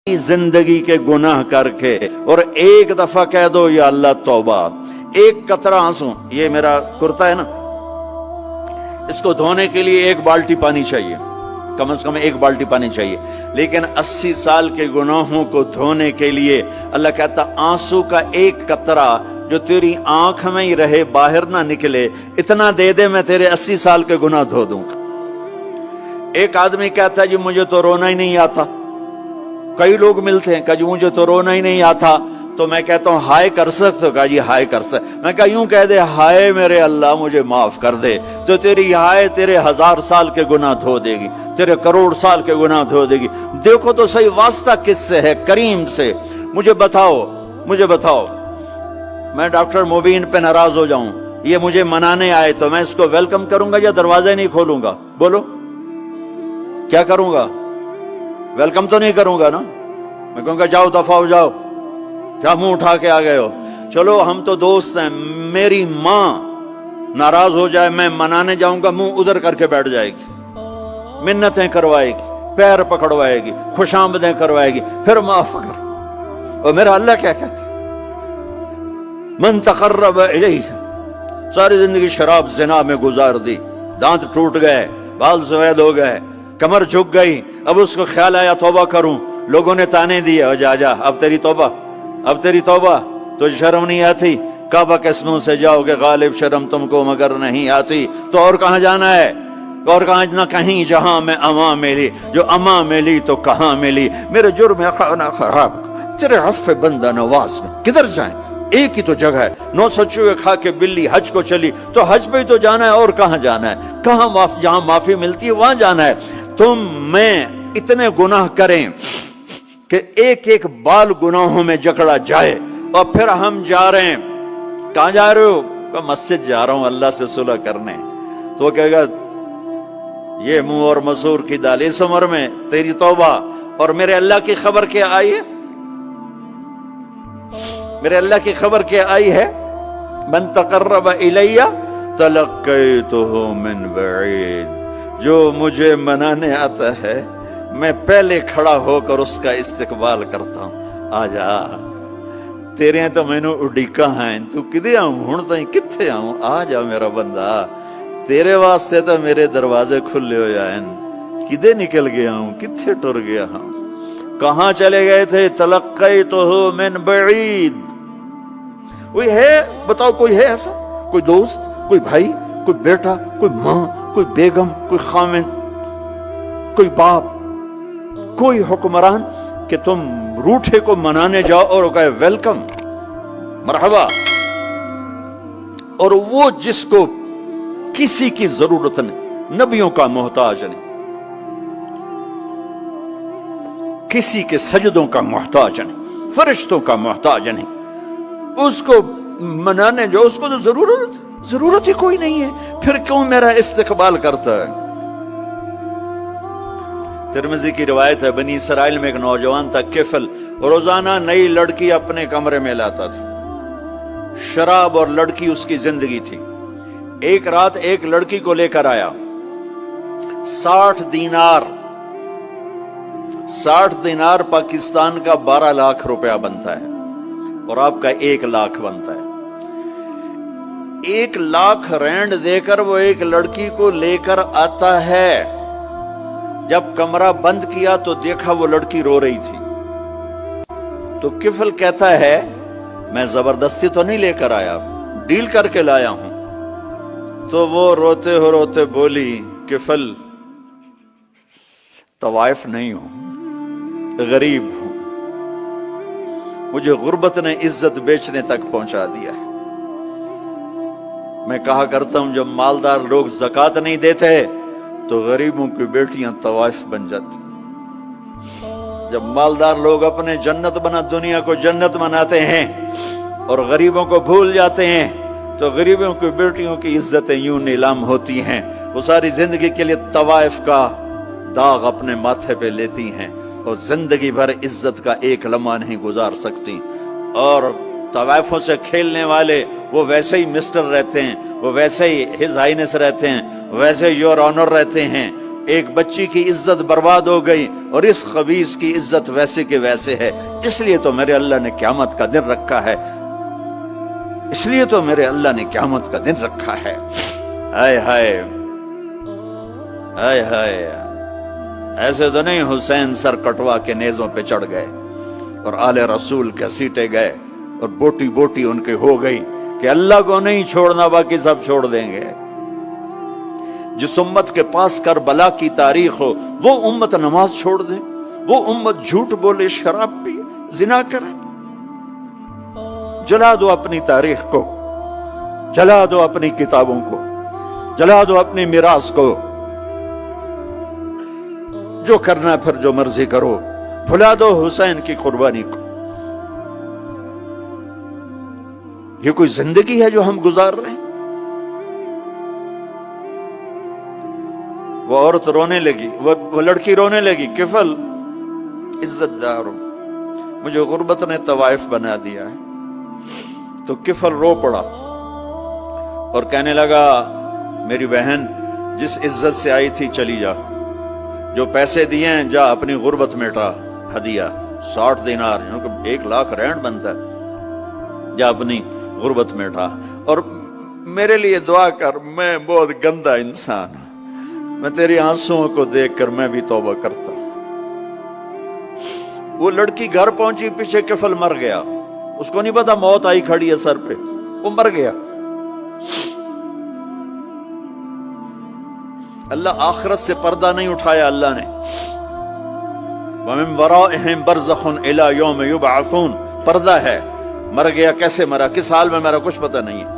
जिंदगी के गुनाह करके और एक दफा कह दो या अल्लाह तौबा, एक कतरा आंसू, ये मेरा कुर्ता है ना, इसको धोने के लिए एक बाल्टी पानी चाहिए, कम से कम एक बाल्टी पानी चाहिए। लेकिन 80 साल के गुनाहों को धोने के लिए अल्लाह कहता आंसू का एक कतरा जो तेरी आंख में ही रहे, बाहर ना निकले, इतना दे दे, मैं तेरे 80 साल के गुनाह धो दूंगा। एक आदमी कहता है जी मुझे तो रोना ही नहीं आता। कई लोग मिलते हैं, कहा जी मुझे तो रोना ही नहीं आता। तो मैं कहता हूं हाय कर सकते हो? कहा जी हाय कर सकते। मैं कहा यूं कह दे, हाय मेरे अल्लाह मुझे माफ कर दे, तो तेरी हाय तेरे 1000 साल के गुनाह धो देगी, तेरे करोड़ साल के गुनाह धो देगी। देखो तो सही वास्ता किससे है? करीम से। मुझे बताओ मैं डॉक्टर मुबीन पे नाराज हो जाऊं, ये मुझे मनाने आए, तो मैं इसको वेलकम करूंगा या दरवाजा नहीं खोलूंगा? बोलो क्या करूंगा? वेलकम तो नहीं करूंगा ना। मैं कहूंगा जाओ दफा हो जाओ, क्या मुंह उठा के आ गए हो? चलो हम तो दोस्त हैं। मेरी माँ नाराज हो जाए, मैं मनाने जाऊंगा, मुंह उधर करके बैठ जाएगी, मिन्नतें करवाएगी, पैर पकड़वाएगी, खुशामदें करवाएगी, फिर माफ कर। और मेरा अल्लाह क्या कहता? मन तकर्रब इलैहि, सारी जिंदगी शराब जिना में गुजार दी, दांत टूट गए, बाल सफेद हो गए, कमर झुक गई, अब उसको ख्याल आया तौबा करूं, लोगों ने ताने दिए, जा जा अब तेरी तौबा, तो शर्म नहीं आती? काबा के मुंह से जाओगे गालिब, शर्म तुमको मगर नहीं आती। तो और कहां जाना है? और कहां ना कहीं जहां में अमा मिली, जो अमा मिली तो कहां मिली। मेरे जुर्म खाना खराब, तेरे अफ़्फ़े बंदा नवाज में किधर जाएं? एक ही तो जगह है, 9 सचुए खा के बिल्ली हज को चली, तो हज पे ही तो जाना है, और कहां जाना है? कहां जहां माफी मिलती है वहां जाना है। तुम मैं इतने गुनाह करें कि एक एक बाल गुनाहों में जकड़ा जाए, और फिर हम जा रहे हैं। कहां जा रहे हो? मस्जिद जा रहा हूं अल्लाह से सुलह करने। तो वो कहेगा ये मुंह और मसूर की दाल, इस उम्र में तेरी तौबा। और मेरे अल्लाह की खबर क्या आई है? मेरे अल्लाह की खबर क्या आई है? मन तकर्रब इलैया तलक्कैतुहु मिन बईद, जो मुझे मनाने आता है मैं पहले खड़ा होकर उसका इस्तकबाल करता हूं। आजा तेरे तो मैनू उड़ीका है, तू किदे आऊं हुण ताईं, किथे आऊं? आ जा मेरा बंदा, तेरे वास्ते तो मेरे दरवाजे खुले हो जाएन, किदे निकल गया हूं, किथे टुर गया हूं, कहां चले गए थे? तलक्कैतुहु मिन बईद। कोई है? बताओ कोई है ऐसा? कोई दोस्त, कोई भाई, कोई बेटा, कोई माँ, कोई बेगम, कोई खामिन, कोई बाप, कोई हुक्मरान कि तुम रूठे को मनाने जाओ और कहे वेलकम, मरहबा। और वो जिसको किसी की जरूरत नहीं, नबियों का मोहताज नहीं, किसी के सजदों का मोहताज नहीं, फरिश्तों का मोहताज नहीं, उसको मनाने जाओ, उसको तो जरूरत ही कोई नहीं है, फिर क्यों मेरा इस्तकबाल करता है? तिरमिज़ी की रिवायत है, बनी इसराइल में एक नौजवान था किफल, रोजाना नई लड़की अपने कमरे में लाता था। शराब और लड़की उसकी जिंदगी थी। एक रात एक लड़की को लेकर आया, 60 दिनार पाकिस्तान का 12 लाख रुपया बनता है, और आपका 1 लाख बनता है। 1 लाख रैंड देकर वो एक लड़की को लेकर आता है। जब कमरा बंद किया तो देखा वो लड़की रो रही थी। तो किफल कहता है मैं जबरदस्ती तो नहीं लेकर आया, डील करके लाया हूं। तो वो रोते बोली किफल तवाइफ नहीं हूं, गरीब हूं, मुझे गुर्बत ने इज्जत बेचने तक पहुंचा दिया है। मैं कहा करता हूं जब मालदार लोग ज़कात नहीं देते तो गरीबों की बेटियां तवाइफ बन जाती। जब मालदार लोग अपने दुनिया को जन्नत बनाते हैं और गरीबों को भूल जाते हैं, तो गरीबों की बेटियों की इज्जतें यूं नीलाम होती हैं। वो सारी जिंदगी के लिए तवाइफ का दाग अपने माथे पे लेती हैं और जिंदगी भर इज्जत का एक लम्हा नहीं गुजार सकती। और तवाइफों से खेलने वाले वो वैसे ही मिस्टर रहते हैं, वो वैसे ही हिज हाइनेस रहते हैं, वैसे योर ऑनर रहते हैं, ایک بچی کی عزت برباد ہو گئی اور اس خبیث کی عزت ویسے کے ویسے ہے، اس لیے تو میرے اللہ نے قیامت کا دن رکھا ہے، اس لیے تو میرے اللہ نے قیامت کا دن رکھا ہے۔ ہائے ہائے ہائے ہائے، ایسے تو نہیں حسین سر کٹوا کے نیزوں پہ چڑھ گئے اور آل رسول کے سیٹے گئے اور بوٹی بوٹی ان کے ہو گئی کہ اللہ کو نہیں چھوڑنا باقی سب چھوڑ دیں گے۔ جس امت کے پاس کربلا کی تاریخ ہو وہ امت نماز چھوڑ دے، وہ امت جھوٹ بولے، شراب پی، زنا کرے؟ جلا دو اپنی تاریخ کو، جلا دو اپنی کتابوں کو، جلا دو اپنی میراث کو، جو کرنا پھر جو مرضی کرو، بھلا دو حسین کی قربانی کو۔ یہ کوئی زندگی ہے جو ہم گزار رہے ہیں؟ وہ عورت رونے لگی، وہ لڑکی رونے لگی، کفل عزت دار، مجھے غربت نے طوائف بنا دیا ہے۔ تو کفل رو پڑا اور کہنے لگا میری بہن جس عزت سے آئی تھی چلی جا، جو پیسے دیے ہیں جا اپنی غربت میٹا، ہدیہ 60 دینار، 1 لاکھ رینڈ بنتا ہے، جا اپنی غربت میٹا اور میرے لیے دعا کر، میں بہت گندا انسان ہوں، میں تیری آنسوؤں کو دیکھ کر میں بھی توبہ کرتا ہوں۔ وہ لڑکی گھر پہنچی، پیچھے کفل مر گیا، اس کو نہیں پتا موت آئی کھڑی ہے سر پہ، وہ مر گیا۔ اللہ آخرت سے پردہ نہیں اٹھایا اللہ نے، وَمِن وَرَائِهِمْ بَرْزَخٌ إِلَى يَوْمِ يُبْعَثُونَ، پردہ ہے، مر گیا، کیسے مرا، کس حال میں مرا، کچھ پتہ نہیں ہے،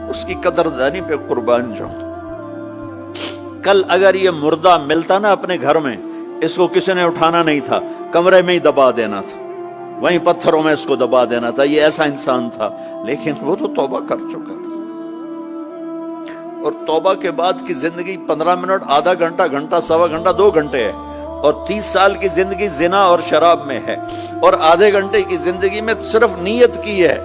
اس کی قدردانی پہ قربان جاؤں۔ کل اگر یہ مردہ ملتا نا اپنے گھر میں، اس کو کسی نے اٹھانا نہیں تھا، کمرے میں ہی دبا دینا تھا، وہیں پتھروں میں اس کو دبا دینا تھا، یہ ایسا انسان تھا، لیکن وہ تو توبہ کر چکا تھا۔ اور توبہ کے بعد کی زندگی 15 منٹ، آدھا گھنٹہ، گھنٹہ، سوا گھنٹہ، 2 گھنٹے ہے، اور 30 سال کی زندگی زنا اور شراب میں ہے، اور آدھے گھنٹے کی زندگی میں صرف نیت کی ہے۔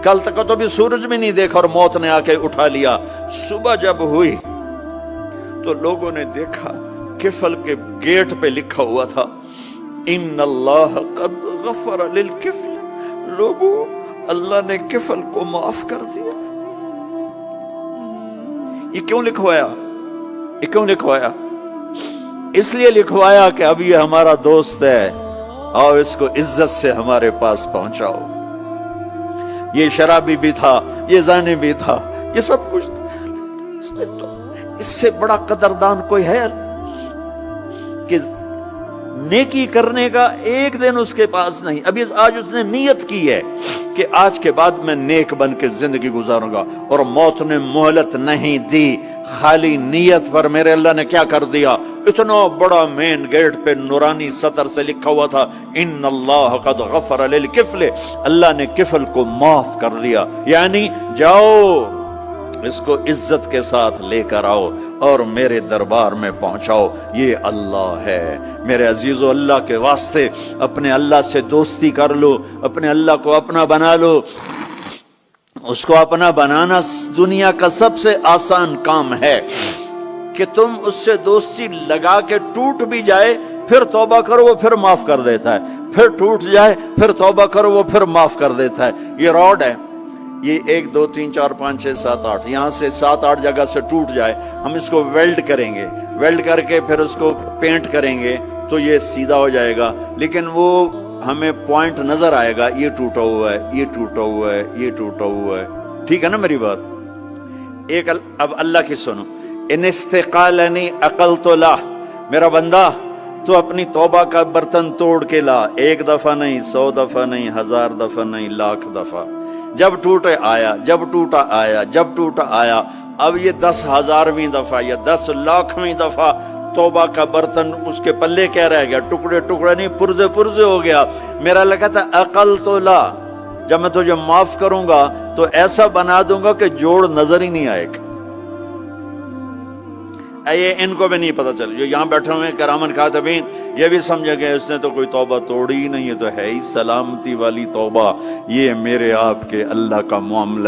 کل تک تو بھی سورج بھی نہیں دیکھا اور موت نے آ کے اٹھا لیا۔ صبح جب ہوئی تو لوگوں نے دیکھا کفل کے گیٹ پہ لکھا ہوا تھا ان اللہ قد غفر للکفل، لوگوں اللہ نے کفل کو معاف کر دیا۔ یہ کیوں لکھوایا؟ یہ کیوں لکھوایا؟ اس لیے لکھوایا کہ اب یہ ہمارا دوست ہے، آؤ اس کو عزت سے ہمارے پاس پہنچاؤ۔ یہ شرابی بھی تھا، یہ زانی بھی تھا، یہ سب کچھ تھا۔ اس سے بڑا قدردان کوئی ہے کہ نیکی کرنے کا ایک دن اس کے پاس نہیں؟ ابھی آج اس نے نیت کی ہے کہ آج کے بعد میں نیک بن کے زندگی گزاروں گا، اور موت نے مہلت نہیں دی، خالی نیت پر میرے اللہ نے کیا کر دیا، اتنا بڑا مین گیٹ پہ نورانی سطر سے لکھا ہوا تھا ان اللہ قد غفر للکفل، اللہ نے کفل کو معاف کر دیا، یعنی جاؤ اس کو عزت کے ساتھ لے کر آؤ اور میرے دربار میں پہنچاؤ، یہ اللہ ہے۔ میرے عزیزو، اللہ کے واسطے اپنے اللہ سے دوستی کر لو، اپنے اللہ کو اپنا بنا لو۔ اس کو اپنا بنانا دنیا کا سب سے آسان کام ہے کہ تم اس سے دوستی لگا کے ٹوٹ بھی جائے پھر توبہ کرو وہ پھر معاف کر دیتا ہے، پھر ٹوٹ جائے پھر توبہ کرو وہ پھر معاف کر دیتا ہے۔ یہ راڈ ہے، یہ 1 2 3 4 5 6 7 8 یہاں سے 7 8 جگہ سے ٹوٹ جائے، ہم اس کو ویلڈ کریں گے، ویلڈ کر کے پھر اس کو پینٹ کریں گے تو یہ سیدھا ہو جائے گا، لیکن وہ ہمیں پوائنٹ نظر آئے گا، یہ ٹوٹا ہوا ہے، یہ ٹوٹا ہوا ہے، یہ ٹوٹا ہوا ہے۔ ٹھیک ہے نا میری بات؟ ایک اب اللہ کی سنو، ان استقالنی عقلت لا، میرا بندہ تو اپنی توبہ کا برتن توڑ کے لا، 1 دفعہ نہیں، 100 دفعہ نہیں، 1000 دفعہ نہیں، 1,00,000 دفعہ، جب ٹوٹے آیا، جب ٹوٹا آیا، جب ٹوٹا آیا، اب یہ 10,000ویں دفعہ یا 10,00,000ویں دفعہ توبہ کا برتن اس کے پلے کیا رہ گیا، ٹکڑے ٹکڑے نہیں، پرزے پرزے ہو گیا۔ میرا لگا تھا عقل تو لا، جب میں تجھے معاف کروں گا تو ایسا بنا دوں گا کہ جوڑ نظر ہی نہیں آئے گا۔ یہ ان کو بھی نہیں پتا چل، جو یہاں بیٹھے ہوئے کرامن کاتبین یہ بھی سمجھے گئے اس نے تو کوئی توبہ توڑی ہی نہیں، ہے تو ہے ہی سلامتی والی توبہ۔ یہ میرے آپ کے اللہ کا معاملہ